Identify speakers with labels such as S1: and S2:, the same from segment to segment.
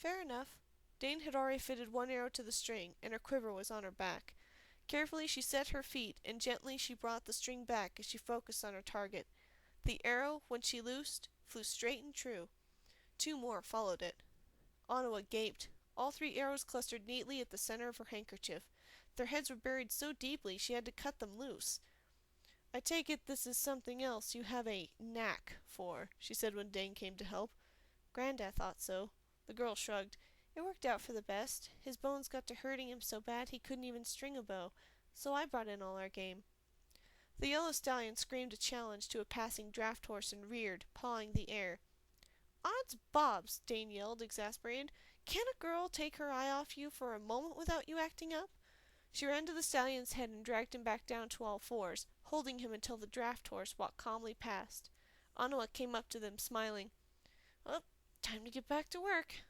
S1: Fair enough. Dane had already fitted one arrow to the string, and her quiver was on her back. Carefully she set her feet, and gently she brought the string back as she focused on her target. The arrow, when she loosed, flew straight and true. Two more followed it. Ottawa gaped. All three arrows clustered neatly at the center of her handkerchief. Their heads were buried so deeply she had to cut them loose. "I take it this is something else you have a knack for," she said when Dane came to help. "Grandad thought so." The girl shrugged. "It worked out for the best. His bones got to hurting him so bad he couldn't even string a bow, so I brought in all our game." The yellow stallion screamed a challenge to a passing draft horse and reared, pawing the air. "Odds bobs!" Dane yelled, exasperated. "Can a girl take her eye off you for a moment without you acting up?" She ran to the stallion's head and dragged him back down to all fours, holding him until the draft horse walked calmly past. Ottawa came up to them, smiling. "Well, time to get back to work."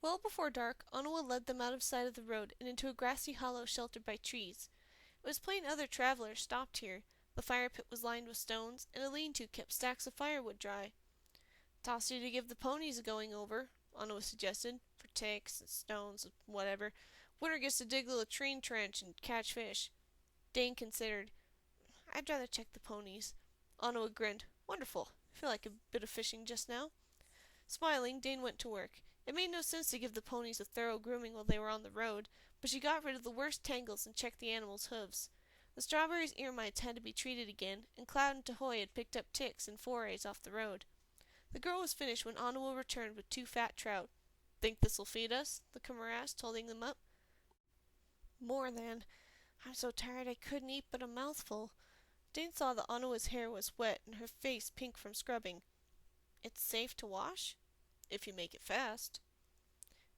S1: Well before dark, Ottawa led them out of sight of the road and into a grassy hollow sheltered by trees. It was plain other travelers stopped here. The fire pit was lined with stones, and a lean-to kept stacks of firewood dry. "Toss you to give the ponies a going over," Ottawa suggested, "for ticks and stones and whatever. Winter gets to dig the latrine trench and catch fish." Dane considered. "I'd rather check the ponies." Ottawa grinned. "Wonderful. I feel like a bit of fishing just now." Smiling, Dane went to work. It made no sense to give the ponies a thorough grooming while they were on the road, but she got rid of the worst tangles and checked the animals' hooves. The strawberries' ear mites had to be treated again, and Cloud and Tahoe had picked up ticks and forays off the road. The girl was finished when Ottawa returned with two fat trout. "Think this'll feed us?" the comer asked, holding them up. "More than. I'm so tired I couldn't eat but a mouthful." Dane saw that Ottawa's hair was wet and her face pink from scrubbing. "It's safe to wash?" "If you make it fast."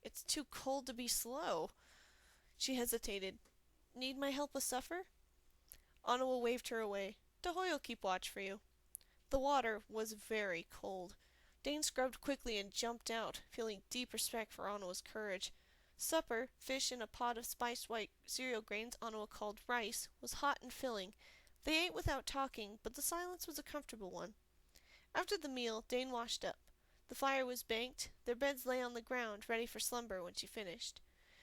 S1: "It's too cold to be slow." She hesitated. "Need my help with supper?" Ottawa waved her away. "Tahoe'll keep watch for you." The water was very cold. Dane scrubbed quickly and jumped out, feeling deep respect for Ottawa's courage. Supper, fish in a pot of spiced white cereal grains Ottawa called rice, was hot and filling. They ate without talking, but the silence was a comfortable one. After the meal, Dane washed up. The fire was banked. Their beds lay on the ground, ready for slumber when she finished.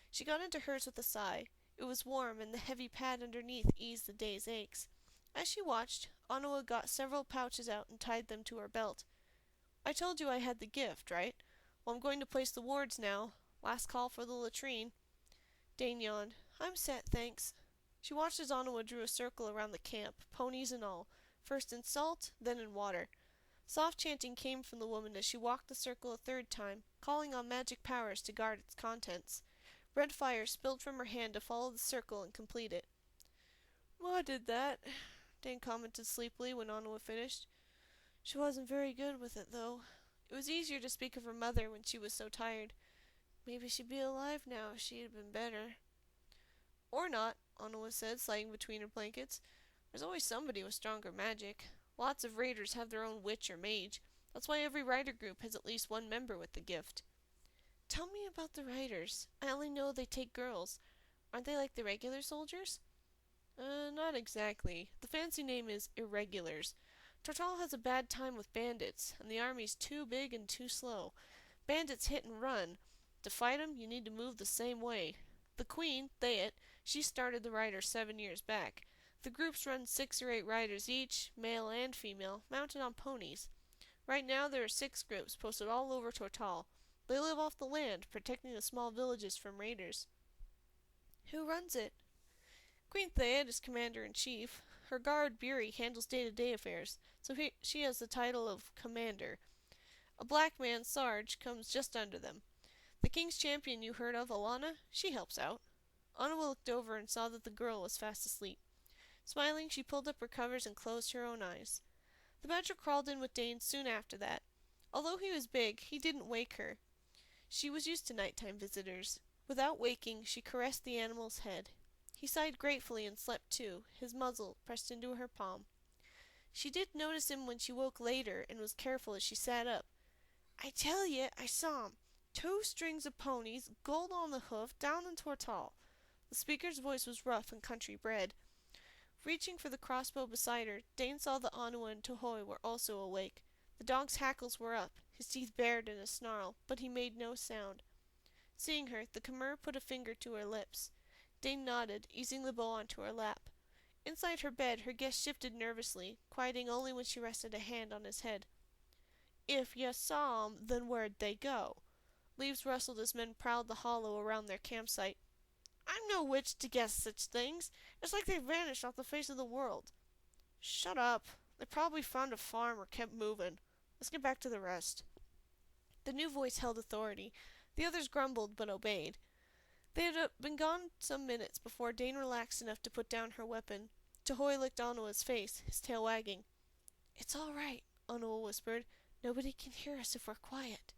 S1: She got into hers with a sigh. It was warm, and the heavy pad underneath eased the day's aches. As she watched, Ottawa got several pouches out and tied them to her belt. "I told you I had the gift, right? Well, I'm going to place the wards now. Last call for the latrine." Dane yawned. "I'm set, thanks." She watched as Ottawa drew a circle around the camp, ponies and all, first in salt, then in water. Soft chanting came from the woman as she walked the circle a third time, calling on magic powers to guard its contents. Red fire spilled from her hand to follow the circle and complete it. "Ma did that," Dane commented sleepily when Ottawa finished. "She wasn't very good with it, though. It was easier to speak of her mother when she was so tired. Maybe she'd be alive now if she'd been better." "Or not," Ottawa said, sliding between her blankets. "There's always somebody with stronger magic. Lots of raiders have their own witch or mage. That's why every rider group has at least one member with the gift." "Tell me about the riders. I only know they take girls. Aren't they like the regular soldiers?" Not exactly. The fancy name is Irregulars. Tortal has a bad time with bandits, and the army's too big and too slow. Bandits hit and run. To fight 'em, you need to move the same way. The Queen, Theet, she started the riders 7 years back. The groups run 6 or 8 riders each, male and female, mounted on ponies. Right now there are 6 groups posted all over Tortal. They live off the land, protecting the small villages from raiders. "Who runs it?" "Queen Theet is commander-in-chief. Her guard, Buri, handles day-to-day affairs, so she has the title of commander. A black man, Sarge, comes just under them. The king's champion you heard of, Alana, she helps out." Ottawa looked over and saw that the girl was fast asleep. Smiling, she pulled up her covers and closed her own eyes. The badger crawled in with Dane soon after that. Although he was big, he didn't wake her. She was used to nighttime visitors. Without waking, she caressed the animal's head. He sighed gratefully and slept too, his muzzle pressed into her palm. She did notice him when she woke later and was careful as she sat up. "I tell ye, I saw 'em. 2 strings of ponies, gold on the hoof, down in Tortal." The speaker's voice was rough and country bred. Reaching for the crossbow beside her, Dane saw that Ottawa and Tahoe were also awake. The dog's hackles were up, his teeth bared in a snarl, but he made no sound. Seeing her, the Khmer put a finger to her lips. Dane nodded, easing the bow onto her lap. Inside her bed, her guest shifted nervously, quieting only when she rested a hand on his head. "If you saw 'em, then where'd they go?" Leaves rustled as men prowled the hollow around their campsite. "I'm no witch to guess such things. It's like they vanished off the face of the world." "Shut up. They probably found a farm or kept moving. Let's get back to the rest." The new voice held authority. The others grumbled, but obeyed. They had been gone some minutes before Dane relaxed enough to put down her weapon. Tahoe licked Onua's face, his tail wagging. "It's all right," Onua whispered. "Nobody can hear us if we're quiet."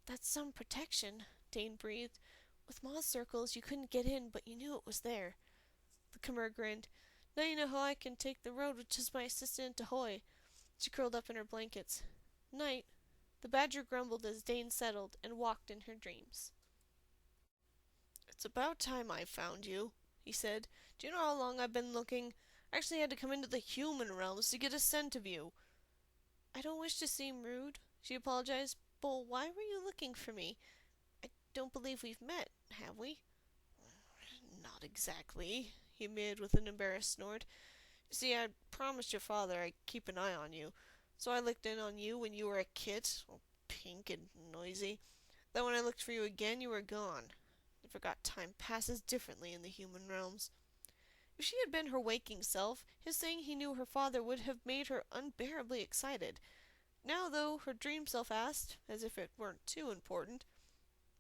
S1: "That's some protection," Dane breathed. "With moth circles, you couldn't get in, but you knew it was there." The Khmer grinned. "Now you know how I can take the road with just my assistant and Tahoe." She curled up in her blankets. "Night." The badger grumbled as Dane settled and walked in her dreams. "It's about time I found you," he said. "Do you know how long I've been looking? I actually had to come into the human realms to get a scent of you." "I don't wish to seem rude," she apologized, "but why were you looking for me? I don't believe we've met, have we?" "Not exactly," he admitted with an embarrassed snort. "You see, I promised your father I'd keep an eye on you, so I looked in on you when you were a kit, all pink and noisy. Then when I looked for you again, you were gone. I forgot time passes differently in the human realms." If she had been her waking self, his saying he knew her father would have made her unbearably excited. Now, though, her dream self asked, as if it weren't too important,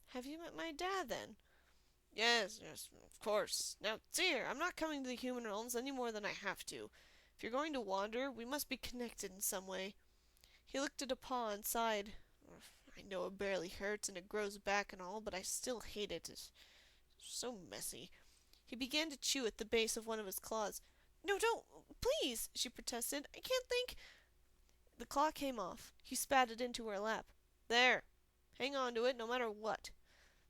S1: "Have you met my dad, then?" "Yes, yes, of course. Now, see here, I'm not coming to the human realms any more than I have to. If you're going to wander, we must be connected in some way." He looked at a paw and sighed. "I know it barely hurts and it grows back and all, but I still hate it. It's so messy." He began to chew at the base of one of his claws. "No, don't, please," she protested. "I can't think." The claw came off. He spat it into her lap. "There. Hang on to it, no matter what.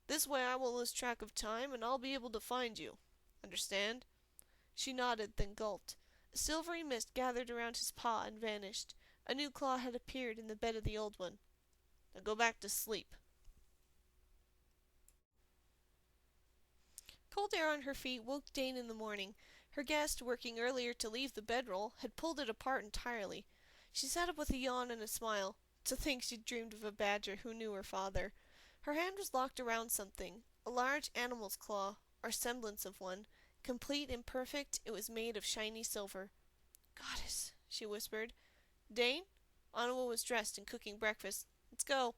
S1: This way I won't lose track of time, and I'll be able to find you. Understand?" She nodded, then gulped. A silvery mist gathered around his paw and vanished. A new claw had appeared in the bed of the old one. "Now go back to sleep." Cold air on her feet woke Dane in the morning. Her guest, working earlier to leave the bedroll, had pulled it apart entirely. She sat up with a yawn and a smile. To think she'd dreamed of a badger who knew her father. Her hand was locked around something, a large animal's claw, or semblance of one. Complete and perfect, it was made of shiny silver. "Goddess," she whispered. "Dane?" Onua was dressed and cooking breakfast. "Let's go."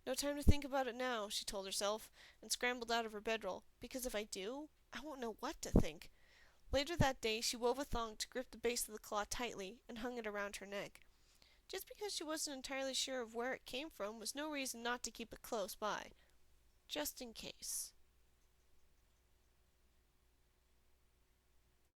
S1: "No time to think about it now," she told herself, and scrambled out of her bedroll, "because if I do, I won't know what to think." Later that day she wove a thong to grip the base of the claw tightly and hung it around her neck. Just because she wasn't entirely sure of where it came from was no reason not to keep it close by. Just in case.